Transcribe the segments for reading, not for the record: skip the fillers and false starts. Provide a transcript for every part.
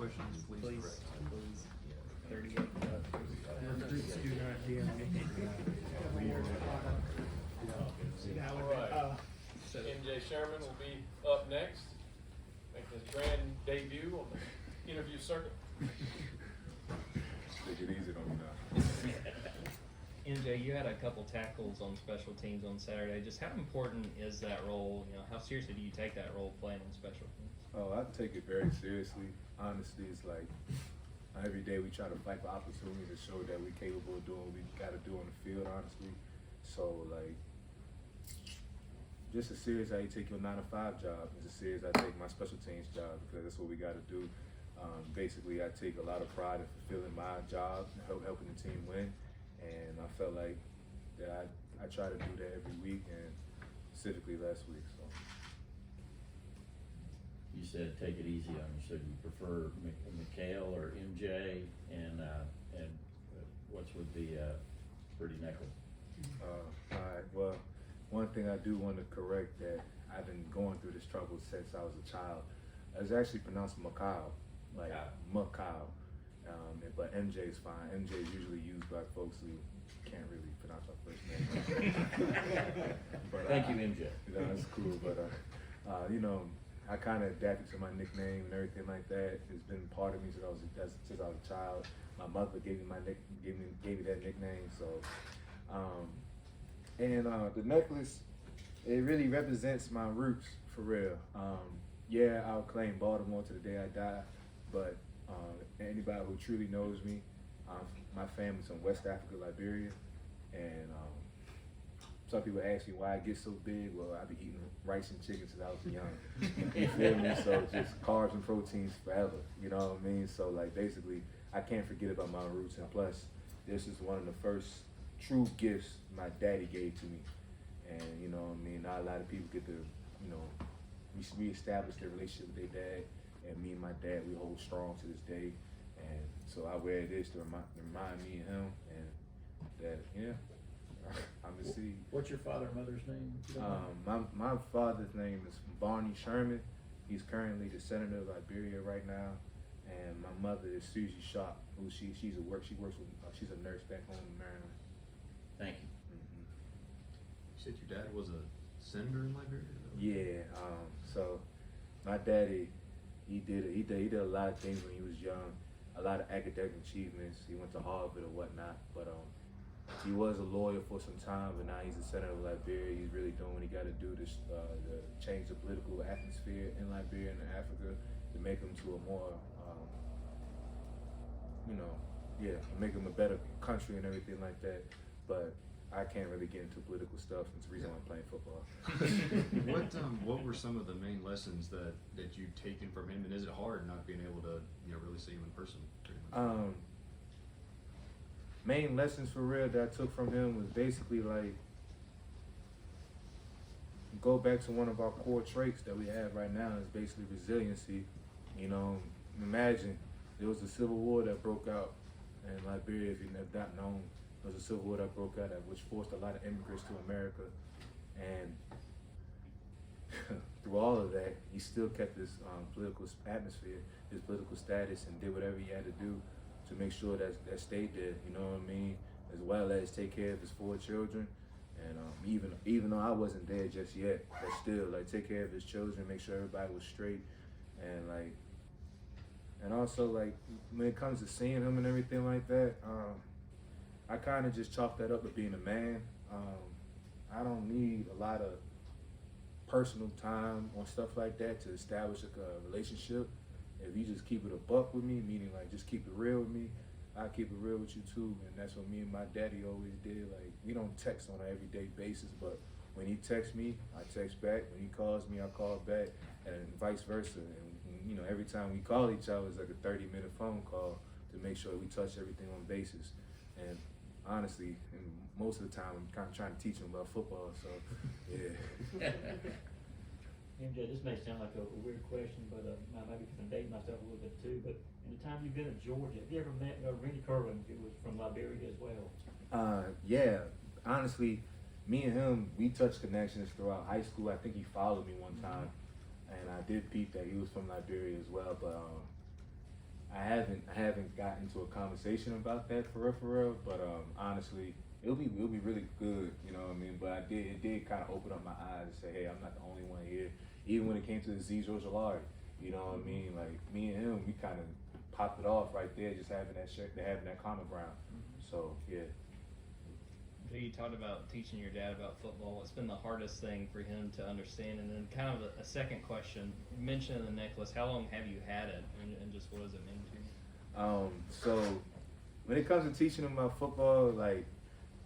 questions, please direct. Please. 38. Do not DM All right. MJ Sherman will be up next, making his grand debut on the interview circuit. Take it easy on me now. MJ, you had a couple tackles on special teams on Saturday. Just how important is that role? You know, how seriously do you take that role playing on special teams? Oh, I take it very seriously. Honestly, it's like every day we try to fight for opportunity to show that we're capable of doing what we got to do on the field, honestly. So, like, just as serious as you take your 9-to-5 job, as serious as I take my special teams job, because that's what we got to do. Basically, I take a lot of pride in fulfilling my job, helping the team win, and I felt like that I try to do that every week, and specifically last week. So. You said take it easy on you. So do you prefer Mikhail or MJ, and what's with the pretty necklace? All right. Well, one thing I do want to correct that I've been going through this trouble since I was a child. It's actually pronounced Mikhail, like Mikhail. But MJ is fine. MJ is usually used by folks who can't really pronounce our first name. But, Thank you, MJ. You know, that's cool. But you know, I kind of adapted to my nickname and everything like that. It's been part of me since I was a child. My mother gave me that nickname. So, the necklace, it really represents my roots for real. Yeah, I'll claim Baltimore to the day I die, but anybody who truly knows me, my family's from West Africa, Liberia, and some people ask me why I get so big. Well, I be eating rice and chicken since I was young. You feel me? So just carbs and proteins forever. You know what I mean? So like basically, I can't forget about my roots, and plus, this is one of the first true gifts my daddy gave to me. And you know what I mean? Not a lot of people get to, you know, reestablish their relationship with their dad. And me and my dad, we hold strong to this day. And so I wear this to remind me of him, and that, yeah, I'm a seed. What's your father and mother's name? My father's name is Barney Sherman. He's currently the senator of Liberia right now. And my mother is Susie Sharp, who she works with, she's a nurse back home in Maryland. Thank you. You said your dad was a senator in Liberia? Yeah, so my daddy, he did a lot of things when he was young, a lot of academic achievements. He went to Harvard or whatnot, but he was a lawyer for some time, but now he's a senator of Liberia. He's really doing what he got to do to change the political atmosphere in Liberia and in Africa, to make them to a more, make them a better country and everything like that. But I can't really get into political stuff. It's the reason why I'm playing football. What were some of the main lessons that you've taken from him, and is it hard not being able to really see him in person? Main lessons for real that I took from him was basically like, go back to one of our core traits that we have right now is basically resiliency. You know, imagine there was a civil war that broke out in Liberia, if you've not known. There was a civil war that broke out which forced a lot of immigrants to America. And through all of that, he still kept his political atmosphere, his political status, and did whatever he had to do to make sure that stayed there, you know what I mean? As well as take care of his 4 children. And even though I wasn't there just yet, but still, like, take care of his children, make sure everybody was straight. And also, like, when it comes to seeing him and everything like that, I kind of just chalk that up to being a man. I don't need a lot of personal time or stuff like that to establish a relationship. If you just keep it a buck with me, meaning like just keep it real with me, I keep it real with you too. And that's what me and my daddy always did. Like, we don't text on an everyday basis, but when he texts me, I text back. When he calls me, I call back, and vice versa. And you know, every time we call each other, it's like a 30-minute phone call to make sure we touch everything on basis. And honestly, and most of the time, I'm kind of trying to teach him about football. So, yeah. MJ, this may sound like a weird question, but maybe I'm dating myself a little bit too, but in the time you've been in Georgia, have you ever met Rennie Kerwin, who was from Liberia as well? Yeah, honestly, me and him, we touched connections throughout high school. I think he followed me one time, and I did peep that he was from Liberia as well, but I haven't gotten into a conversation about that for real. But honestly, it'll be really good, you know what I mean. But it did kind of open up my eyes and say, hey, I'm not the only one here. Even when it came to the Zero Jalari, you know what I mean. Like me and him, we kind of popped it off right there, just having that common ground. So yeah. You talked about teaching your dad about football. What's been the hardest thing for him to understand? And then kind of a second question, you mentioned the necklace. How long have you had it, and just what does it mean to you? So when it comes to teaching him about football, like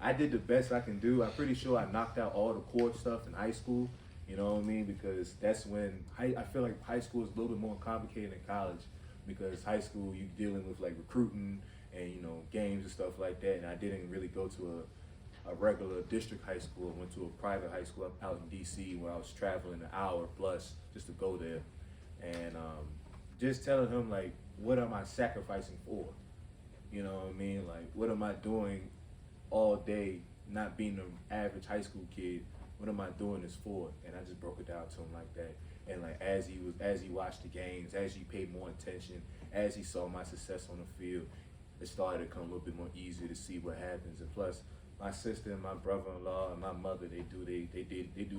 I did the best I can do. I'm pretty sure I knocked out all the core stuff in high school. You know what I mean? Because that's when I feel like high school is a little bit more complicated than college. Because high school you're dealing with like recruiting and games and stuff like that. And I didn't really go to a regular district high school. I went to a private high school out in DC where I was traveling an hour plus just to go there. And just telling him like, what am I sacrificing for? You know what I mean? Like, what am I doing all day not being an average high school kid? What am I doing this for? And I just broke it down to him like that. And like as he watched the games, as he paid more attention, as he saw my success on the field, it started to come a little bit more easier to see what happens. And plus, my sister and my brother-in-law and my mother, they do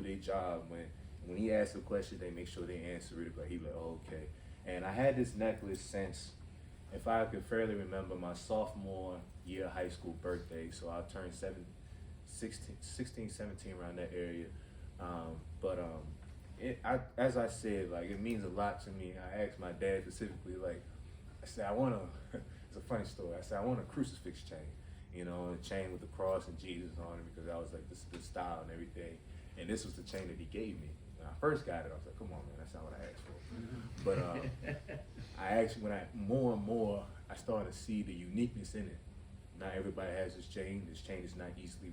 their job. When he asks a question, they make sure they answer it. But he like, oh, okay. And I had this necklace since, if I could fairly remember, my sophomore year of high school birthday. So I turned 16, 17 around that area. As I said, like it means a lot to me. I asked my dad specifically, like, I said, it's a funny story. I said, I want a crucifix chain, a chain with the cross and Jesus on it, because I was like, this is the style and everything. And this was the chain that he gave me. When I first got it, I was like, come on, man, that's not what I asked for. But I actually, more and more, I started to see the uniqueness in it. Not everybody has this chain. This chain is not easily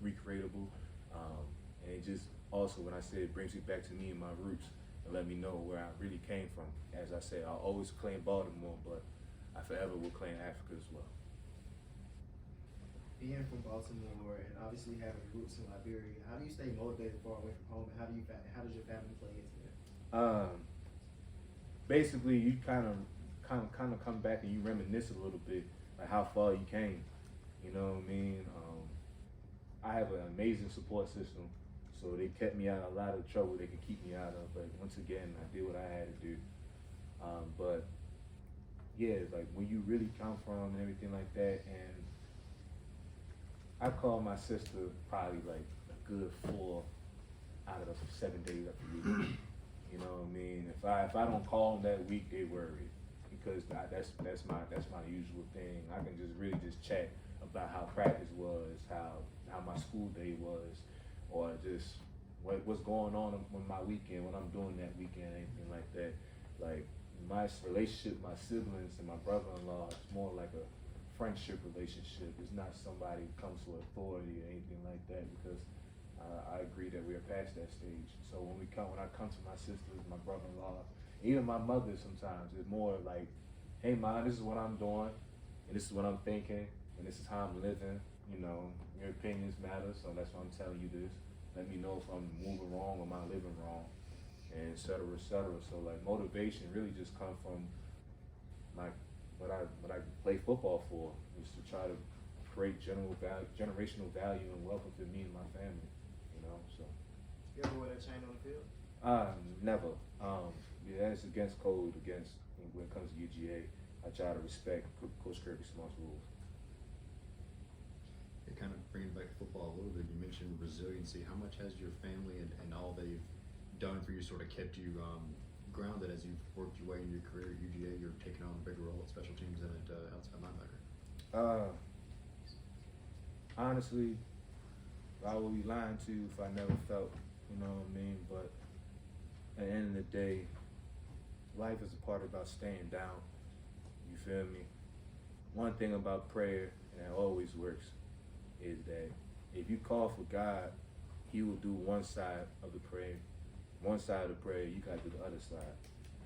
recreatable. And it just also, when I said it brings me back to me and my roots and let me know where I really came from. As I said, I'll always claim Baltimore, but I forever will claim Africa as well. Being from Baltimore and obviously having roots in Liberia, how do you stay motivated far away from home, and how does your family play into that? Basically, you kind of come back and you reminisce a little bit, like how far you came. You know what I mean? I have an amazing support system, so they kept me out of a lot of trouble they could keep me out of. But once again, I did what I had to do. But yeah, like when you really come from and everything like that, and I call my sister probably like a good 4 out of the 7 days of the week. You know what I mean? If I don't call them that week, they worry, because that's my usual thing. I can just chat about how practice was, how my school day was, or just what's going on with my weekend, what I'm doing that weekend, anything like that. Like my relationship with my siblings and my brother-in-law is more like a friendship relationship. It's not somebody who comes with authority or anything like that, because I agree that we're past that stage. So when I come to my sisters, my brother-in-law, even my mother sometimes, it's more like, hey Mom, this is what I'm doing, and this is what I'm thinking, and this is how I'm living. Your opinions matter, so that's why I'm telling you this. Let me know if I'm moving wrong or am I living wrong, and et cetera, et cetera. So like motivation really just comes from what I play football for, is to try to create generational value and wealth for me and my family. So. You ever wear that chain on the field? Never. Yeah, it's against code. When it comes to UGA, I try to respect Coach Kirby Smart's rules. Kind of bringing back to football a little bit, you mentioned resiliency. How much has your family and all they've done for you sort of kept you grounded as you've worked your way in your career at UGA? You're taking on a bigger role at special teams than at outside linebacker. Honestly, I would be lying to you if I never felt, you know what I mean? But at the end of the day, life is a part about staying down. You feel me? One thing about prayer, and it always works, is that if you call for God, He will do one side of the prayer. One side of the prayer, you gotta do the other side.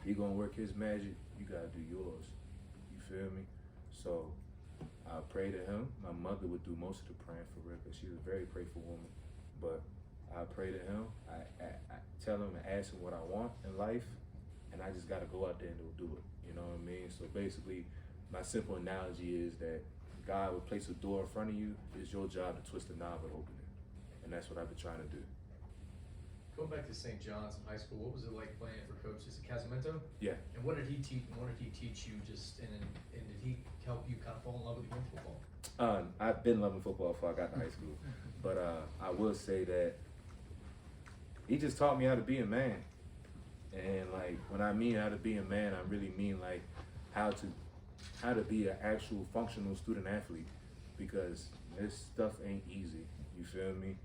If He's gonna work His magic, you gotta do yours. You feel me? So I pray to Him. My mother would do most of the praying for real, because she's a very prayerful woman. But I pray to Him. I tell Him and ask Him what I want in life, and I just gotta go out there and do it. You know what I mean? So basically, my simple analogy is that God would place a door in front of you. It's your job to twist the knob and open it, and that's what I've been trying to do. Going back to St. John's in high school, what was it like playing for Coach? Is it Casamento? Yeah. And what did he teach? What did he teach you? And did he help you kind of fall in love with the game of football? I've been loving football before I got to high school, but I will say that he just taught me how to be a man. And like when I mean how to be a man, I really mean like how to be an actual functional student athlete, because this stuff ain't easy. You feel me?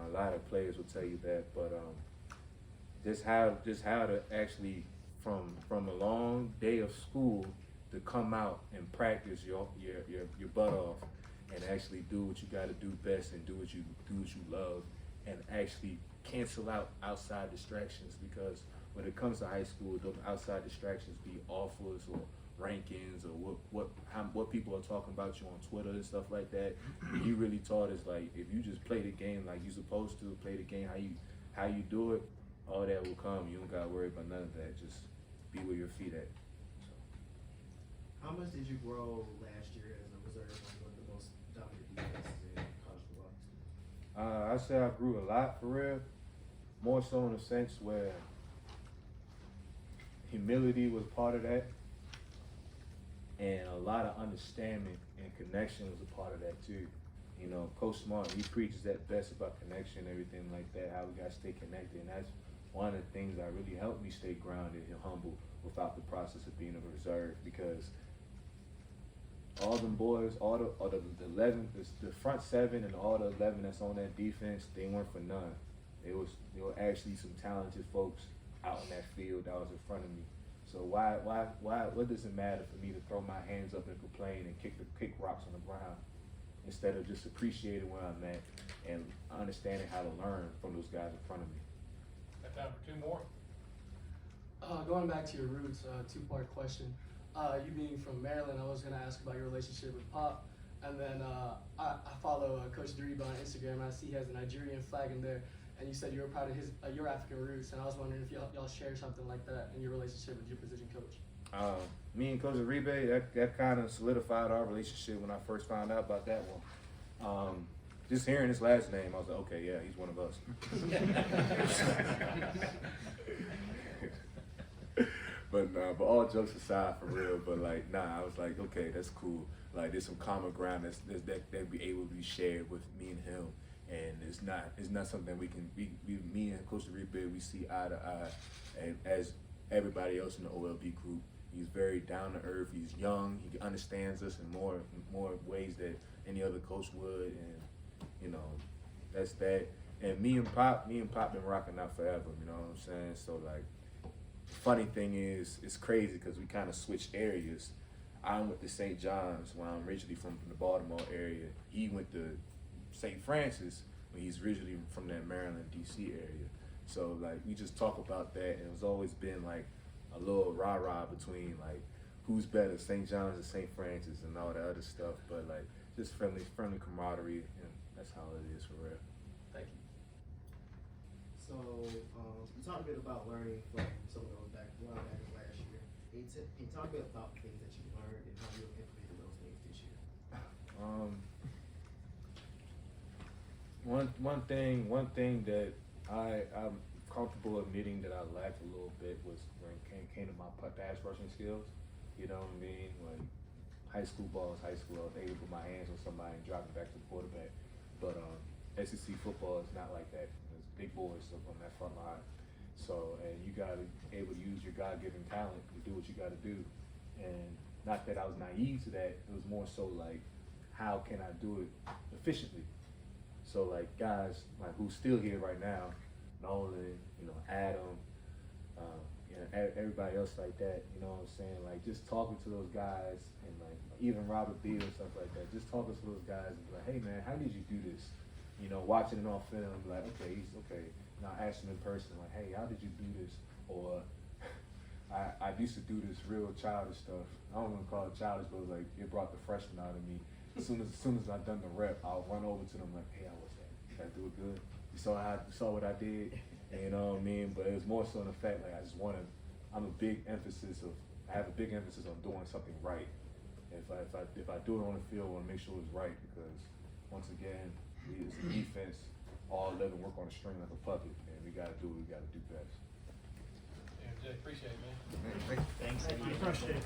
A lot of players will tell you that, but just how to actually from a long day of school to come out and practice your butt off and actually do what you got to do best and do what you love, and actually cancel out outside distractions, because when it comes to high school, those outside distractions be offers or rankings or what people are talking about you on Twitter and stuff like that. You really taught us, like, if you just play the game like you supposed to, play the game how you do it, all that will come. You don't gotta worry about none of that. Just be where your feet at. So. How much did you grow last year as a reserve on one of the most dominant defenses in college football? I say I grew a lot, for real. More so in a sense where humility was part of that, and a lot of understanding and connection was a part of that too. You know, Coach Smart, he preaches that best about connection and everything like that, how we gotta stay connected, and that's one of the things that really helped me stay grounded and humble without the process of being a reserve, because all them boys, all the 11, the front 7 and all the 11 that's on that defense, they weren't for none. They were actually some talented folks out in that field that was in front of me. So what does it matter for me to throw my hands up and complain and kick rocks on the ground, instead of just appreciating where I'm at and understanding how to learn from those guys in front of me? Got time for 2 more? Going back to your roots, 2-part question. You being from Maryland, I was going to ask about your relationship with Pop. And then I follow Coach Deriba on Instagram, and I see he has a Nigerian flag in there. And you said you were proud of your African roots, and I was wondering if y'all share something like that in your relationship with your position coach. Me and Coach Uribe, that kind of solidified our relationship when I first found out about that one. Just hearing his last name, I was like, okay, yeah, he's one of us. But all jokes aside, for real. But like, nah, I was like, okay, that's cool. Like, there's some common ground that be able to be shared with me and him. And it's not something me and Coach Uribe, we see eye to eye, and as everybody else in the OLB group. He's very down to earth. He's young. He understands us in more ways that any other coach would, and you know, that's that. And me and Pop been rocking out forever. You know what I'm saying? So like, the funny thing is, it's crazy because we kind of switched areas. I went to St. John's when I'm originally from the Baltimore area. He went to St. Francis when he's originally from that Maryland, D.C. area. So like, we just talk about that, and it's always been like a little rah-rah between like who's better, St. John's or St. Francis and all that other stuff. But like, just friendly camaraderie, and that's how it is for real. Thank you. So you talked a bit about learning from some of those back last year. Can you talk a bit about things that you learned and how you implemented those things this year? One thing that I'm comfortable admitting that I lacked a little bit was when it came to my pass rushing skills. You know what I mean? When high school ball is high school, I was able to put my hands on somebody and drop it back to the quarterback. But SEC football is not like that. There's big boys up on that front line. So, and you got to be able to use your God-given talent to do what you got to do. And not that I was naive to that, it was more so like, how can I do it efficiently? So like, guys like who's still here right now, Nolan, you know, Adam, everybody else like that, you know what I'm saying? Like, just talking to those guys, and like even Robert Beal and stuff like that, just talking to those guys and be like, hey man, how did you do this? You know, watching it on film, like, okay, he's okay. Now I ask him in person, like, hey, how did you do this? Or I used to do this real childish stuff. I don't want to call it childish, but it was like, it brought the freshman out of me. As soon as I done the rep, I'll run over to them like, hey, how was that? Did I do it good? You saw what I did? And, you know what I mean? But it was more so in the fact, like, I'm a big emphasis of I have a big emphasis on doing something right. If I do it on the field, I want to make sure it's right because once again, it's a defense. All 11 work on a string like a puppet, and we got to do what we got to do best. MJ, appreciate it, man. Thanks. Thank you. Andy. Appreciate it.